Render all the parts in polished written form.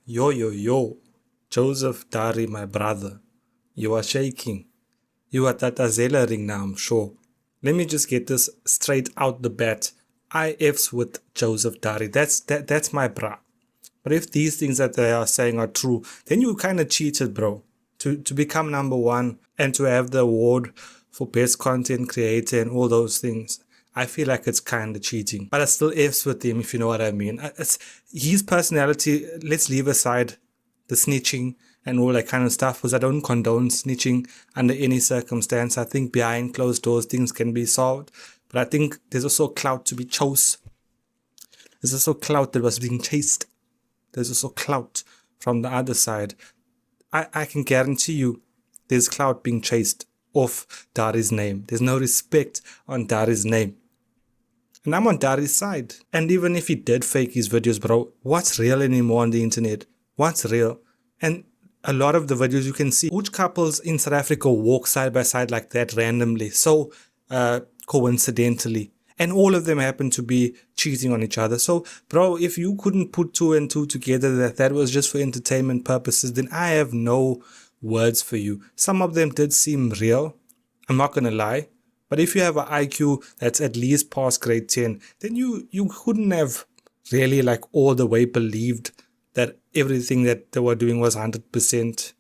Yo, yo, yo. Joseph Dary, my brother. You are shaking. You are tatazelaring now, I'm sure. Let me just get this straight out the bat. I F's with Joseph Dary. That's my bra. But if these things that they are saying are true, then you kind of cheated, bro. To become number one and to have the award for best content creator and all those things. I feel like it's kind of cheating. But I still F's with him, if you know what I mean. It's his personality. Let's leave aside the snitching and all that kind of stuff, because I don't condone snitching under any circumstance. I think behind closed doors things can be solved. But I think there's also clout to be chose. There's also clout that was being chased. There's also clout from the other side. I can guarantee you there's clout being chased off Dary's name. There's no respect on Dary's name. And I'm on Dary's side. And even if he did fake his videos, bro, what's real anymore on the internet? What's real? And a lot of the videos you can see which couples in South Africa walk side by side like that randomly, so coincidentally. And all of them happen to be cheating on each other. So, bro, if you couldn't put two and two together that was just for entertainment purposes, then I have no words for you. Some of them did seem real. I'm not going to lie. But if you have an IQ that's at least past grade 10, then you couldn't have really like all the way believed that everything that they were doing was 100%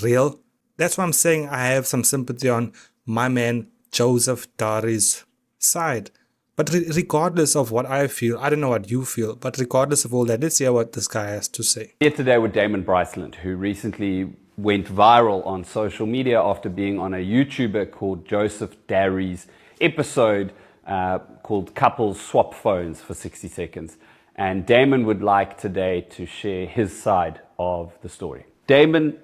real. That's why I'm saying I have some sympathy on my man Joseph Dary's side. But regardless of what I feel, I don't know what you feel, but regardless of all that, let's hear what this guy has to say. Here today with Damon, who recently went viral on social media after being on a YouTuber called Joseph Dary's episode called Couples Swap Phones for 60 seconds. And Damon would like today to share his side of the story. Damon,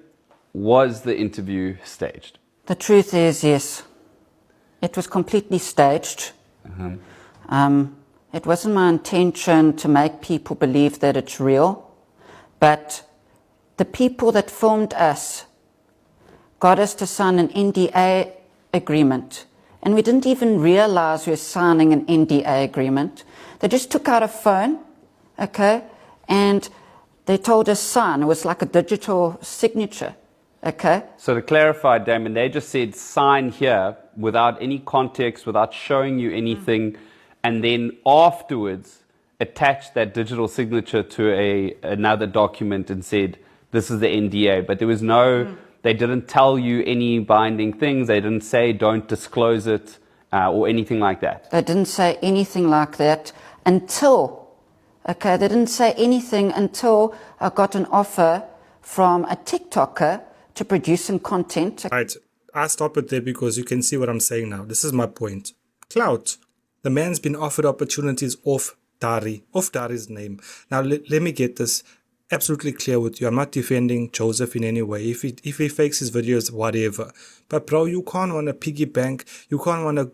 was the interview staged? The truth is, yes. It was completely staged. It wasn't my intention to make people believe that it's real, but the people that filmed us got us to sign an NDA agreement, and we didn't even realize we were signing an NDA agreement. They just took out a phone, okay, and they told us sign. It was like a digital signature, okay? So to clarify, Damon, they just said sign here without any context, without showing you anything, and then afterwards attached that digital signature to another document and said, this is the NDA. But there was no, they didn't tell you any binding things. They didn't say don't disclose it or anything like that. They didn't say anything like that until, okay, they didn't say anything until I got an offer from a TikToker to produce some content. Right, I stop it there because you can see what I'm saying now. This is my point. Clout. The man's been offered opportunities off Dary's name. Now, let me get this absolutely clear with you. I'm not defending Joseph in any way. If he fakes his videos, whatever. But bro, you can't want to piggy bank. You can't want to,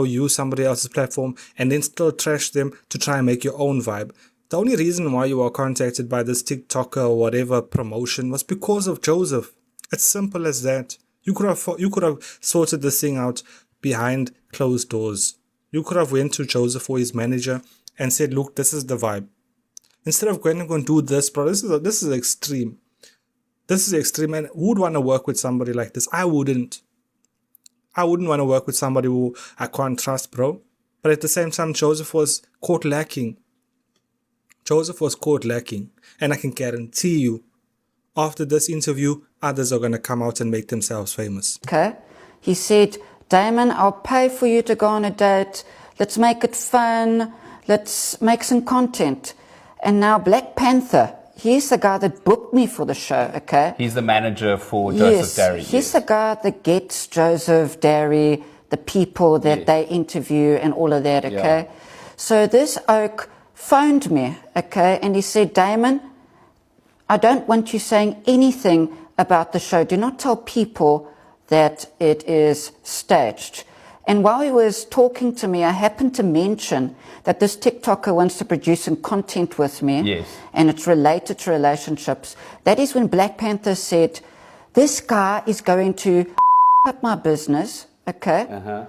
use somebody else's platform and then still trash them to try and make your own vibe. The only reason why you were contacted by this TikToker or whatever promotion was because of Joseph. It's simple as that. You could have sorted this thing out behind closed doors. You could have went to Joseph or his manager and said, look, this is the vibe. Instead of going and do this, bro, this is extreme. This is extreme, and who would want to work with somebody like this? I wouldn't. I wouldn't want to work with somebody who I can't trust, bro. But at the same time, Joseph was caught lacking. And I can guarantee you, after this interview, others are going to come out and make themselves famous. Okay. He said, Damon, I'll pay for you to go on a date. Let's make it fun. Let's make some content. And now Black Panther, he's the guy that booked me for the show, okay? He's the manager for Joseph Dary. He's the guy that gets Joseph Dary, the people that they interview and all of that, okay? Yeah. So this oak phoned me, okay? And he said, Damon, I don't want you saying anything about the show. Do not tell people that it is staged. And while he was talking to me, I happened to mention that this TikToker wants to produce some content with me. Yes. And it's related to relationships. That is when Black Panther said, this guy is going to up my business, okay?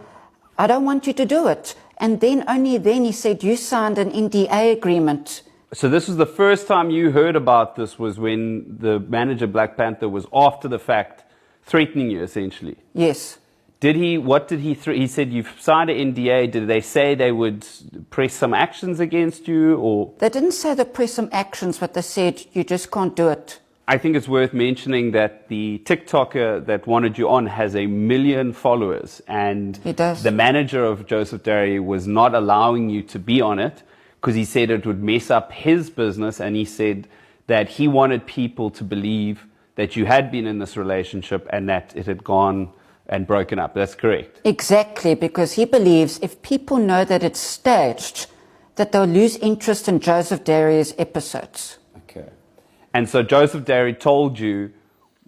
I don't want you to do it. And then only then he said, you signed an NDA agreement So this was the first time you heard about this, was when the manager Black Panther was after the fact threatening you, essentially. Yes. What did he he said you've signed an NDA. Did they say they would press some actions against you, or? They didn't say they press some actions, but they said you just can't do it. I think it's worth mentioning that the TikToker that wanted you on has 1 million followers, and He does. the manager of Joseph Dary was not allowing you to be on it because he said it would mess up his business, and he said that he wanted people to believe that you had been in this relationship and that it had gone and broken up. That's correct. Exactly, because he believes if people know that it's staged, that they'll lose interest in Joseph Dary's episodes. Okay. And so Joseph Dary told you,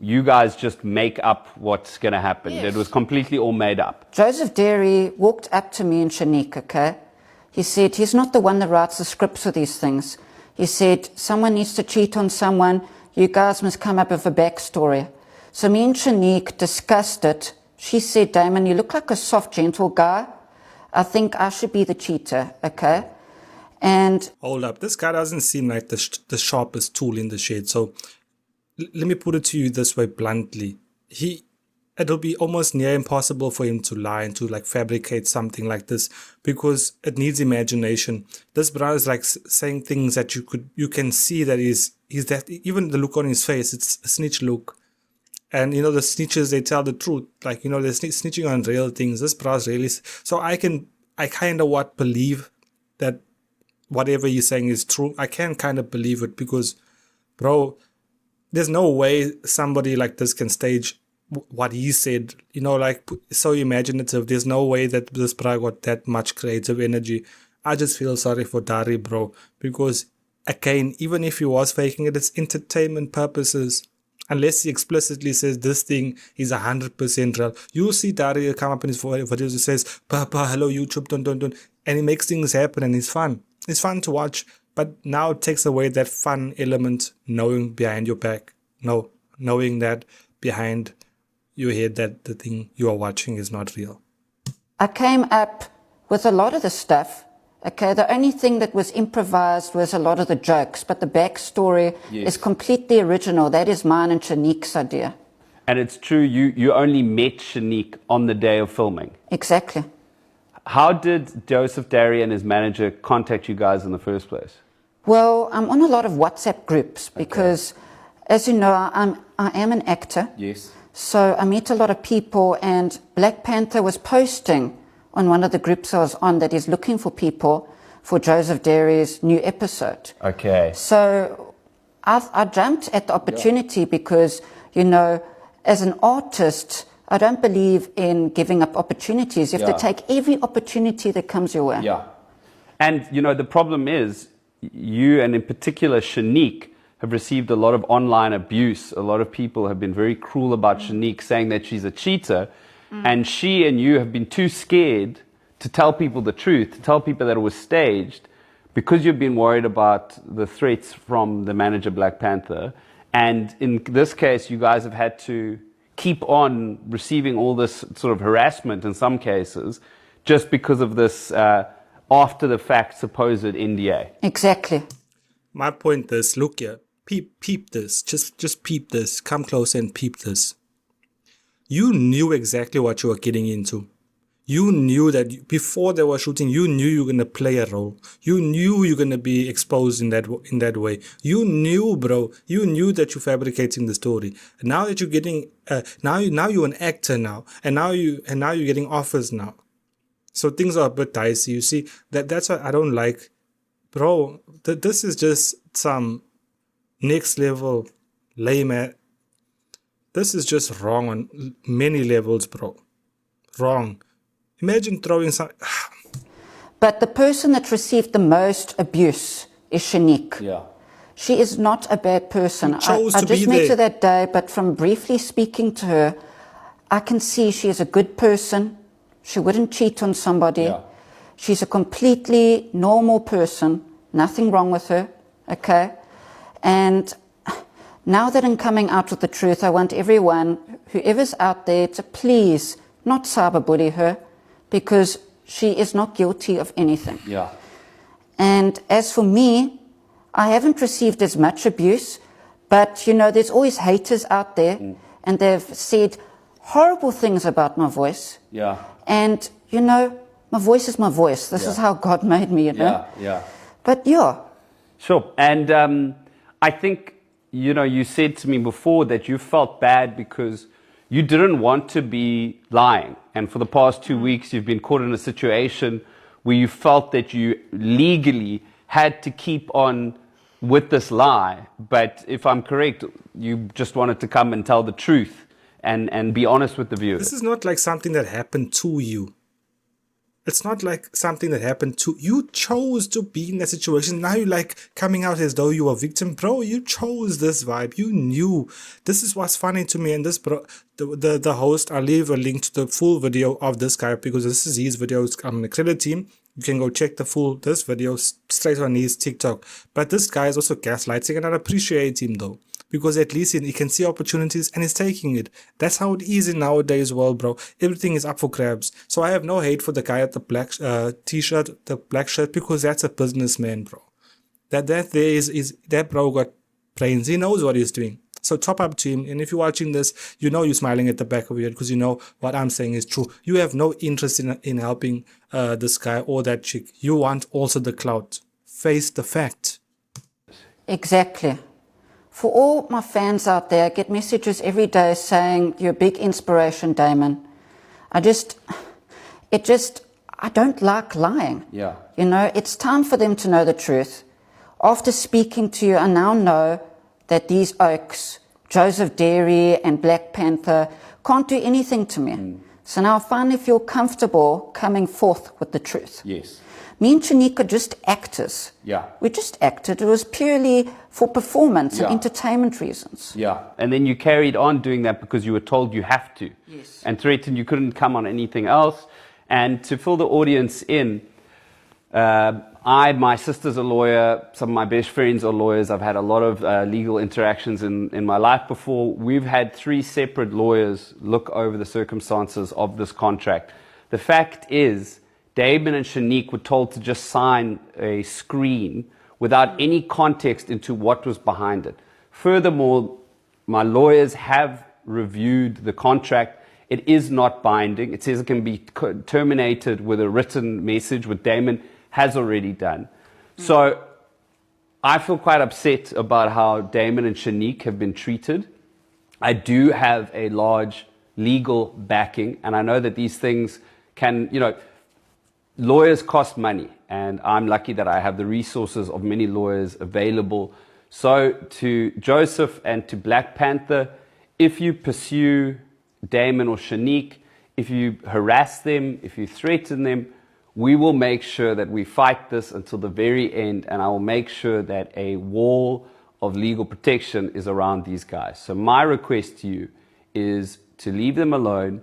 you guys just make up what's going to happen. Yes. It was completely all made up. Joseph Dary walked up to me and Shanique, okay? He said, he's not the one that writes the scripts for these things. He said, someone needs to cheat on someone. You guys must come up with a backstory. So me and Shanique discussed it. She said, Damon, you look like a soft, gentle guy. I think I should be the cheater, okay? And Hold up, this guy doesn't seem like the sharpest tool in the shed. So let me put it to you this way bluntly. It'll be almost near impossible for him to lie and to like fabricate something like this, because it needs imagination. This brother is like saying things that you can see that he's that, even the look on his face, it's a snitch look. And you know, the snitches, they tell the truth. Like, you know, they're snitching on real things. This brother's really, so I kind of believe that whatever he's saying is true. I can kind of believe it because, bro, there's no way somebody like this can stage what he said, you know, like so imaginative. There's no way that this bro got that much creative energy. I just feel sorry for Dary, bro, because again, even if he was faking it, it's entertainment purposes. Unless he explicitly says this thing is 100% real. You'll see Dary come up in his videos and says, Papa, hello YouTube, don't. And he makes things happen and it's fun. It's fun to watch, but now it takes away that fun element, knowing behind your back. No, knowing that behind your head that the thing you are watching is not real. I came up with a lot of the stuff. Okay, the only thing that was improvised was a lot of the jokes, but the backstory is completely original. That is mine and Shanique's idea. And it's true, you only met Shanique on the day of filming. Exactly. How did Joseph Dary and his manager contact you guys in the first place? Well, I'm on a lot of WhatsApp groups because, as you know, I am an actor. Yes. So I meet a lot of people, and Black Panther was posting on one of the groups I was on that he's looking for people for Joseph Dary's new episode. Okay. So I jumped at the opportunity because, you know, as an artist, I don't believe in giving up opportunities. You have to take every opportunity that comes your way. Yeah. And, you know, the problem is you, and in particular Shanique, have received a lot of online abuse. A lot of people have been very cruel about Shanique, saying that she's a cheater. And she and you have been too scared to tell people the truth, to tell people that it was staged, because you've been worried about the threats from the manager Black Panther. And in this case, you guys have had to keep on receiving all this sort of harassment in some cases, just because of this after the fact supposed NDA. Exactly. My point is, look here, peep this, just peep this, come close and peep this. You knew exactly what you were getting into. You knew that before they were shooting, you knew you were going to play a role. You knew you were going to be exposed in that way. You knew, bro. You knew that you're fabricating the story. And now that you're getting, now you're an actor now, and now you're getting offers now. So things are a bit dicey. You see, that's what I don't like, bro. This is just some next level lame. This is just wrong on many levels, bro. Wrong. Imagine throwing some... But the person that received the most abuse is Shanique. Yeah. She is not a bad person. I to just be met there. her that day, but from briefly speaking to her, I can see she is a good person. She wouldn't cheat on somebody. Yeah. She's a completely normal person. Nothing wrong with her. Okay? And now that I'm coming out with the truth, I want everyone, whoever's out there, to please not cyberbully her, because she is not guilty of anything. Yeah. And as for me, I haven't received as much abuse, but you know, there's always haters out there, and they've said horrible things about my voice. Yeah. And you know, my voice is my voice. This is how God made me, you know. Yeah. But yeah. Sure. And I think, you know, you said to me before that you felt bad because you didn't want to be lying. And for the past 2 weeks, you've been caught in a situation where you felt that you legally had to keep on with this lie. But if I'm correct, you just wanted to come and tell the truth and be honest with the viewers. This is not like something that happened to you. It's not like something that happened to you. Chose to be in that situation. Now you're like coming out as though you were a victim. Bro, you chose this vibe. You knew. This is what's funny to me. And this bro, the host, I'll leave a link to the full video of this guy because this is his video. I'm on the credit team. You can go check this video straight on his TikTok. But this guy is also gaslighting, and I appreciate him though. Because at least he can see opportunities and he's taking it. That's how it is in nowadays world, bro. Everything is up for grabs. So I have no hate for the guy at the black t-shirt, the black shirt, because that's a businessman, bro. That there is that bro got brains. He knows what he's doing. So top up to him. And if you're watching this, you know you're smiling at the back of your head because you know what I'm saying is true. You have no interest in helping this guy or that chick. You want also the clout. Face the fact. Exactly. For all my fans out there, I get messages every day saying, you're a big inspiration, Damon. I don't like lying. Yeah. You know, it's time for them to know the truth. After speaking to you, I now know that these oaks, Joseph Dary and Black Panther, can't do anything to me. So now I finally feel comfortable coming forth with the truth. Yes. Me and Shanique are just actors. Yeah. We just acted. It was purely for performance and entertainment reasons. Yeah. And then you carried on doing that because you were told you have to. Yes. And threatened you couldn't come on anything else. And to fill the audience in, my sister's a lawyer. Some of my best friends are lawyers. I've had a lot of legal interactions in my life before. We've had 3 separate lawyers look over the circumstances of this contract. The fact is, Damon and Shanique were told to just sign a screen without any context into what was behind it. Furthermore, my lawyers have reviewed the contract. It is not binding. It says it can be terminated with a written message, which Damon has already done. So I feel quite upset about how Damon and Shanique have been treated. I do have a large legal backing, and I know that these things can, you know, lawyers cost money, and I'm lucky that I have the resources of many lawyers available. So to Joseph and to Black Panther, if you pursue Damon or Shanique, if you harass them, if you threaten them, we will make sure that we fight this until the very end, and I will make sure that a wall of legal protection is around these guys. So my request to you is to leave them alone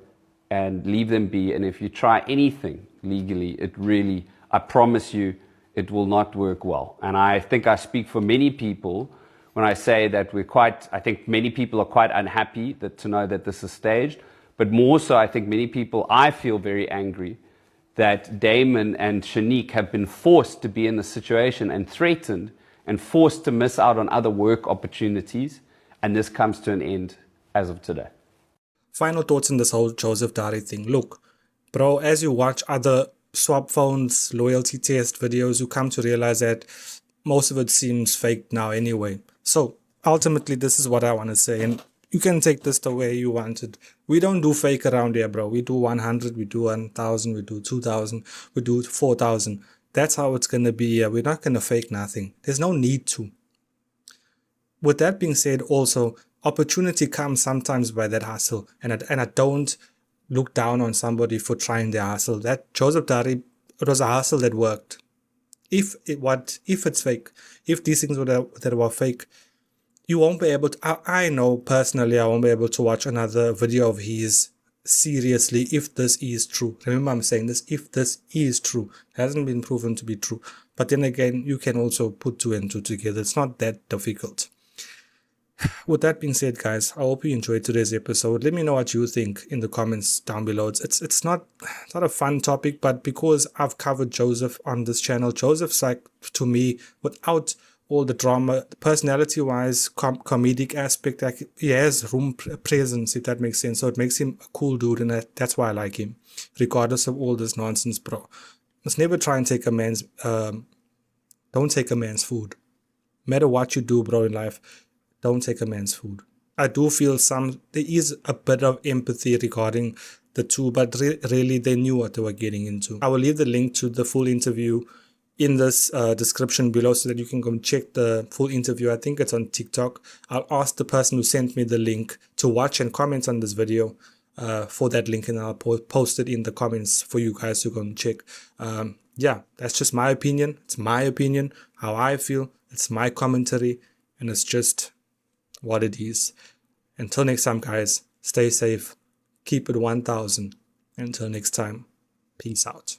and leave them be. And if you try anything legally, I promise you, it will not work well. And I think I speak for many people when I say that I think many people are quite unhappy to know that this is staged. But more so, I think many people, I feel very angry that Damon and Shanique have been forced to be in this situation and threatened and forced to miss out on other work opportunities. And this comes to an end as of today. Final thoughts on this whole Joseph Dary thing. Look, bro, as you watch other swap phones, loyalty test videos, you come to realize that most of it seems fake now anyway. So ultimately, this is what I want to say. And you can take this the way you want it. We don't do fake around here, bro. We do 100, we do 1,000, we do 2,000, we do 4,000. That's how it's going to be here. We're not going to fake nothing. There's no need to. With that being said, also, opportunity comes sometimes by that hustle. And I don't look down on somebody for trying their hustle. That Joseph Dary, it was a hustle that worked. If it's fake, if these things that were fake, you won't be able to, I know personally, I won't be able to watch another video of his seriously if this is true. Remember, I'm saying this, if this is true. It hasn't been proven to be true. But then again, you can also put 2 and 2 together. It's not that difficult. With that being said, guys, I hope you enjoyed today's episode. Let me know what you think in the comments down below. It's not a fun topic, but because I've covered Joseph on this channel, Joseph's like, to me, without all the drama, personality-wise, comedic aspect, like he has room presence, if that makes sense. So it makes him a cool dude, and that's why I like him, regardless of all this nonsense, bro. Must never try and take a man's, don't take a man's food. No matter what you do, bro, in life, don't take a man's food. I do feel there is a bit of empathy regarding the two, but really they knew what they were getting into. I will leave the link to the full interview in this description below so that you can go and check the full interview. I think it's on TikTok. I'll ask the person who sent me the link to watch and comment on this video for that link, and I'll post it in the comments for you guys to go and check. Yeah, that's just my opinion. It's my opinion, how I feel. It's my commentary, and it's just what it is. Until next time, guys, stay safe. Keep it 1000. Until next time, peace out.